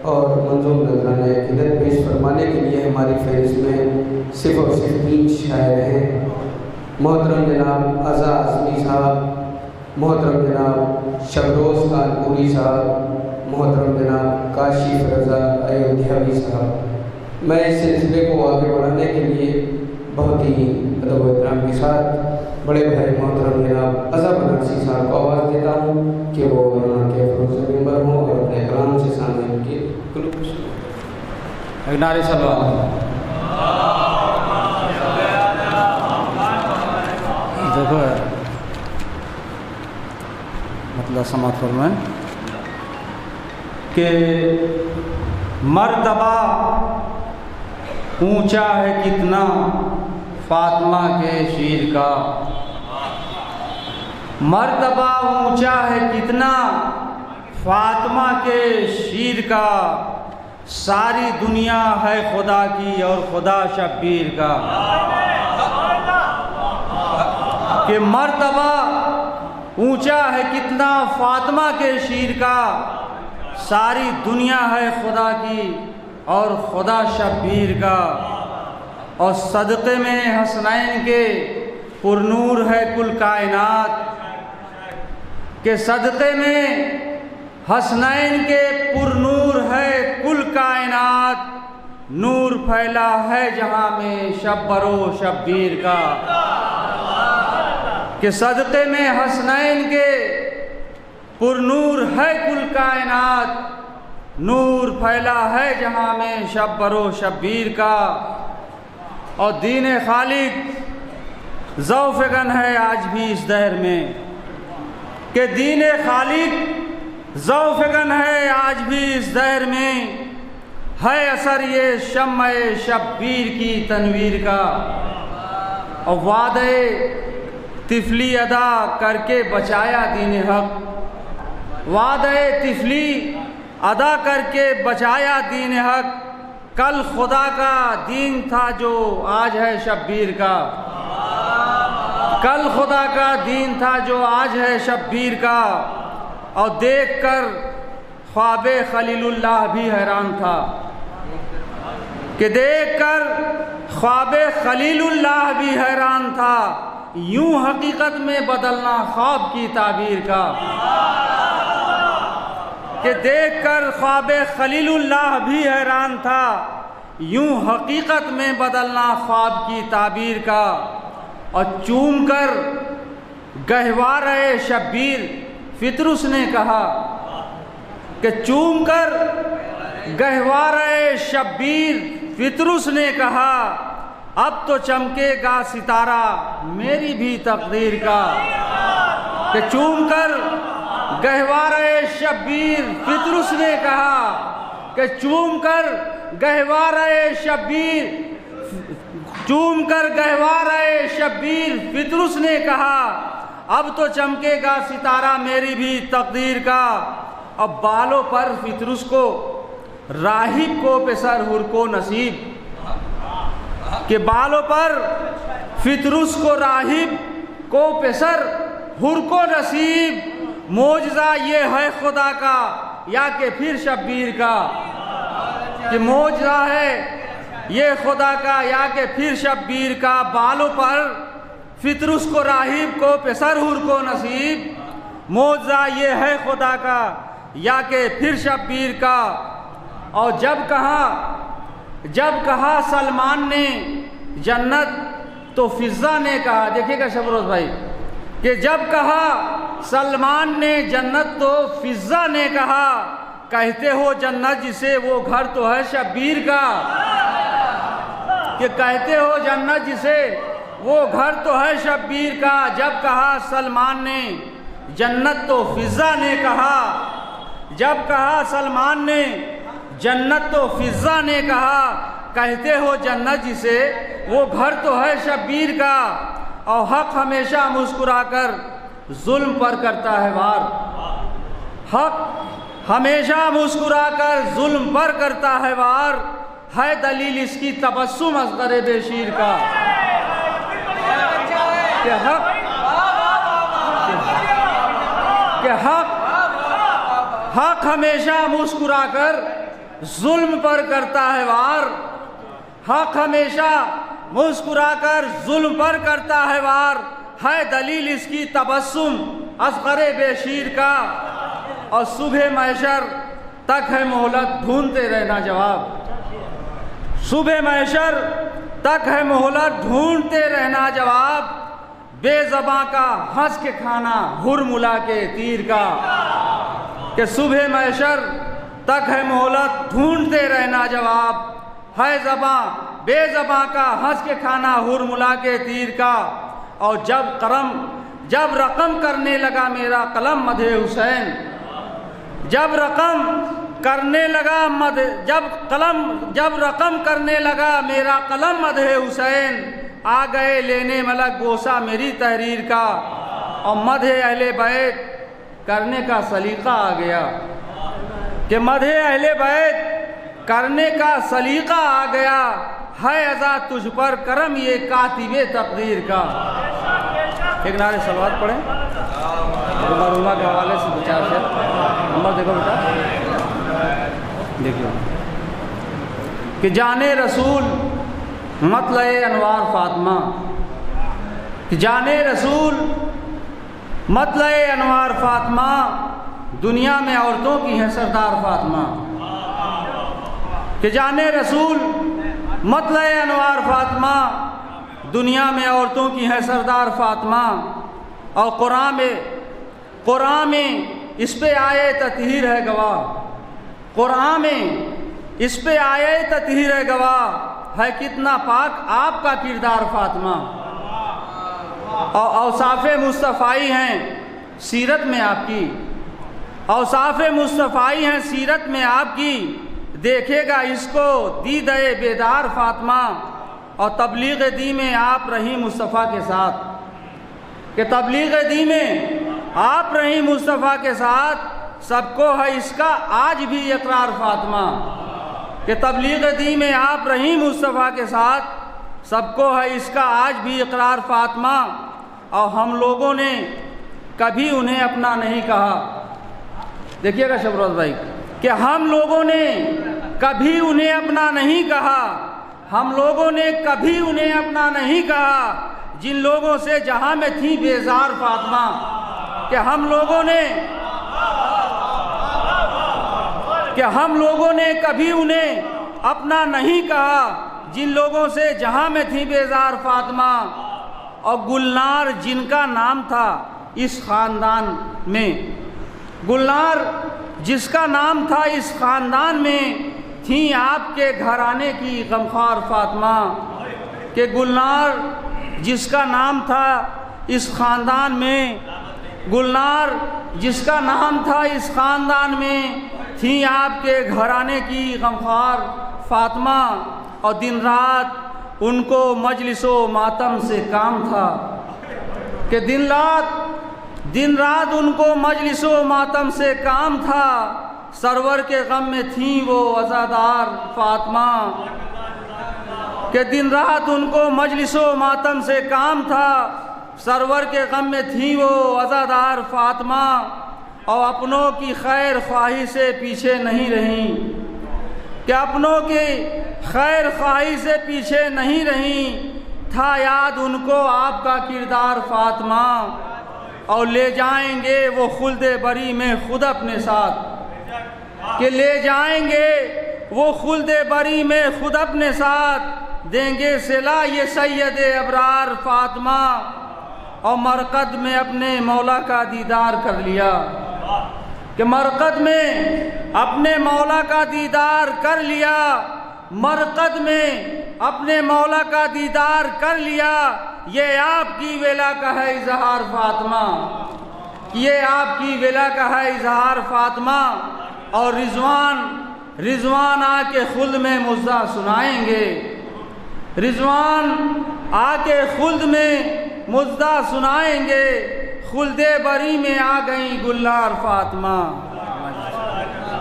और मंजूम नजराना अक़ीदत पेश फरमाने के लिए हमारी फहरिस्त में सिर्फ और सिर्फ 3 शायर हैं। मोहतरम जनाब अज़ा आज़मी साहब, मोहतरम जनाब शबरोज़ कानपुरी साहब, मोहतरम जनाब काशिफ रज़ा अयोध्यावी साहब। मैं इस सिलसिले को आगे बढ़ाने के लिए बहुत ही अदब व एहतराम के साथ बड़े भाई मोहतरम जनाब अज़ा बनारसी साहब को आवाज़ देता हूँ कि वो के फरोज़ मेंबर हों और अपने कलाम से सामने उनकी नारे सलाम। देखो मतलब समात फरमाएं कि मर्तबा ऊंचा है कितना फातिमा के शीर का, मर्तबा ऊंचा है कितना फातिमा के शीर का, सारी दुनिया है खुदा की और खुदा शब्बीर का। कि मर्तबा ऊंचा है कितना फातिमा के शीर का, सारी दुनिया है खुदा की और खुदा शब्बीर का। और सदक़े में हसनैन के पुरनूर है कुल कायनात, के सदक़े में हसनैन के पुरनूर है कुल कायनात, नूर फैला है जहां में शब बरो शब्बीर का। के सदक़े में हसनैन के पुरनूर है कुल कायनात, नूर फैला है जहां में शब बरो शब्बीर का। और दीन खालिक ज़ौफ़गन है आज भी इस दहर में, कि दीन खालिक ज़ौफ़गन है आज भी इस दहर में, है असर ये शम्मे शब्बीर की तनवीर का। और वादे तिफली अदा करके बचाया दीन हक, वादे तिफली अदा करके बचाया दीन हक, कल खुदा का दीन था जो आज है शब्बीर का। कल खुदा का दीन था जो आज है शब्बीर का। और देखकर ख्वाबे खलीलुल्लाह भी हैरान था, कि देखकर ख्वाबे खलीलुल्लाह भी हैरान था, यूं हकीकत में बदलना ख्वाब की ताबीर का। कि देखकर ख्वाबे खलीलुल्लाह भी हैरान था, यूं हकीकत में बदलना ख्वाब की ताबीर का। और चूम कर गहवारे शब्बीर फितरुस ने कहा, कि चूम कर गहवारे शब्बीर फितरुस ने कहा, अब तो चमकेगा सितारा मेरी भी तकदीर का। कि चूम कर गहवारे शब्बीर फितरुस ने कहा, कि चूम कर गहवारे शब्बीर, चूम कर गहवारे शब्बीर फितरुस ने कहा, अब तो चमकेगा सितारा मेरी भी तकदीर का। अब बालों पर फितरुस को राहिब को पेसर हुर को नसीब, के बालों पर फितरुस को राहिब को पेसर हुर को नसीब, मौजज़ा ये है खुदा का या के फिर शब्बीर का। कि मौजज़ा है ये खुदा का या के फिर शब्बीर का, बालों पर फितरुस को राहिब को पेसर हुर को नसीब, मौजज़ा ये है खुदा का या के फिर शब्बीर का। और जब कहा सलमान ने जन्नत तो फिज़ा ने कहा, देखिएगा शबरोज़ भाई, कि जब कहा सलमान ने जन्नत तो फिज़ा ने कहा, कहते हो जन्नत जिसे वो घर तो है शब्बीर का। कि कहते हो जन्नत जिसे वो घर तो है शब्बीर का। जब कहा सलमान ने जन्नत तो फिज़ा ने कहा, जब कहा सलमान ने जन्नत तो फिज़ा ने कहा, कहते हो जन्नत जिसे वो घर तो है शब्बीर का। और हक हमेशा मुस्कुराकर जुल्म पर करता है वार, हक हमेशा मुस्कुराकर जुल्म पर करता है वार, है दलील इसकी तबस्सुम असग़र बेशीर का। कि हक हमेशा मुस्कुराकर जुल्म पर करता है वार, हक हमेशा मुस्कुराकर जुल्म पर करता है वार, है दलील इसकी तबस्सुम असग़रे बेशीर का, और सुबह महशर तक है मोहलत ढूंढते रहना जवाब, सुबह महशर तक है मोहलत ढूंढते रहना जवाब, बेज़बां का हंस के खाना हुरमुला के तीर का, कि सुबह महशर तक है मोहलत ढूंढते रहना जवाब, है बेज़बां का हंस के खाना हुरमुला के तीर का, और जब रकम करने लगा मेरा कलम मदहे हुसैन, जब रकम करने लगा मेरा कलम मदहे हुसैन, आ गए लेने मलक बोसा मेरी तहरीर का, और मदहे अहले बैत करने का सलीका आ गया, कि मदहे अहले बैत करने का सलीका आ गया, है अज़ा तुझ पर करम ये कातिबे तकदीर का। एक नारे सलवात पढ़ें रुमा के हवाले से 50 से नंबर देखो बेटा, देखिए कि जाने रसूल मतलए अनवार फातिमा, कि जाने रसूल मतलए अनवार फातिमा, दुनिया में औरतों की है सरदार फातिमा, कि जाने रसूल मतलए अनवार फातिमा, दुनिया में औरतों की है सरदार फातिमा, और कुरान में इस पे आए ततहीर है गवाह, कुरान में इस पे आए ततहीर है गवाह, है कितना पाक आपका किरदार फातिमा, और औसाफ़े मुस्तफ़ाई हैं सीरत में आपकी, औसाफ़े मुस्तफ़ाई हैं सीरत में आपकी, देखेगा इसको दीदे बेदार फातिमा, और तबलीग दी में आप रही मुस्तफ़ा के साथ, कि तबलीग दी में आप रही मुस्तफ़ा के साथ, सबको है इसका आज भी इकरार फातिमा, कि तबलीग दी में आप रही मुस्तफ़ा के साथ, सबको है इसका आज भी इकरार फातिमा, और हम लोगों ने कभी उन्हें अपना नहीं कहा। देखिएगा शबरोज़ भाई, कि हम लोगों ने कभी उन्हें अपना नहीं कहा, हम लोगों ने कभी उन्हें अपना नहीं कहा, जिन लोगों से जहां में थी बेजार फातिमा, कि हम लोगों ने कभी उन्हें अपना नहीं कहा, जिन लोगों से जहां में थी बेजार फातिमा, और गुलनार जिनका नाम था इस खानदान में, गुलनार जिसका नाम था इस खानदान में, थी आपके घराने की गमखार फातिमा, के गुलनार जिसका नाम था इस खानदान में, गुलनार जिसका नाम था इस खानदान में, थी आपके घराने की गमखार फातिमा, और दिन रात उनको मजलिसो मातम से काम था, कि दिन रात उनको मजलिसो मातम से काम था, सरवर के गम में थी वो अज़ादार फातिमा, कि दिन रात उनको मजलिसो मातम से काम था, सरवर के गम में थी वो अज़ादार फातिमा, और अपनों की खैर ख्वाही से पीछे नहीं रहीं, कि अपनों की खैर ख्वाही से पीछे नहीं रहीं, था याद उनको आपका किरदार फातिमा, और ले जाएंगे वो खुल्दे बरी में खुद अपने साथ, कि ले जाएंगे वो खुल्दे बरी में खुद अपने साथ, देंगे सिला ये सैयदे अबरार फातिमा, और मरकद में अपने मौला का दीदार कर लिया, कि मरकद में अपने मौला का दीदार कर लिया, मरकद में अपने मौला का दीदार कर लिया, ये आपकी वेला का है इजहार फातिमा, ये आपकी वेला का है इजहार फातिमा, और रिजवान आके खुल्द में मुज़्ज़ा सुनाएंगे, रिजवान आके खुल्द में मुज़्ज़ा सुनाएंगे, खुल्दे बरी में आ गई गुलनार फातिमा।